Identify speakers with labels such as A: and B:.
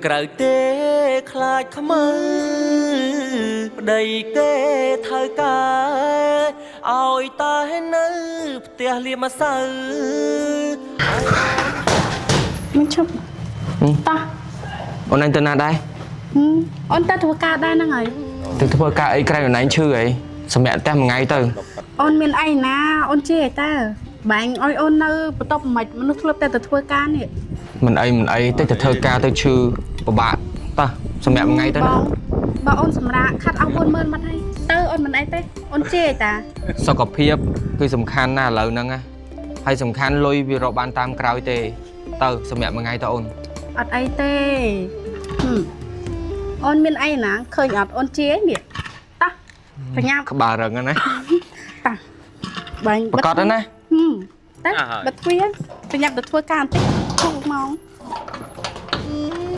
A: ក្រៅទេខ្លាចខ្មើប្តីគេធ្វើការឲ្យតែនៅផ្ទះលៀមម្សៅ
B: មិនឈប់តោះ
C: អូនឯងទៅណាដែរ
B: អូនទៅធ្វើការដែរហ្នឹងហើយ
C: ទៅធ្វើការអីក្រៅអូនឯងឈឺអីសម្រាប់ផ្ទះមួយថ្ងៃទៅ
B: អូនមានអីណាអូនជិះតើបាញ់ឲ្យអូននៅបន្ទប់មិនមនុស្សធ្លាប់តែទៅធ្វើការនេះ
C: មិនអីទៅធ្វើការទៅឈឺពិបាកតោះសម្រាប់មួយថ្ងៃទៅ
B: បើអូនសម្រាប់ខាត់អស់40000មកហើយទៅអូនមិនអីទេអូនជិះតា
C: សុខភាពគឺសំខាន់ណាស់ឥឡូវហ្នឹងណាហើយសំខាន់លុយវារកបានតាមក្រោយទេទៅសម្រាប់មួយថ្ងៃទៅអូន
B: អត់អីទេអូនមានអីណាឃើញអត់អូនជិះនេះតោះបញ្ញា
C: ក្បាលរឹងណា
B: តោះបាញ់
C: ប្រកាសណា
B: តែបិទទ្វារបញ្ញាទៅធ្វើការបន្តិចធំមក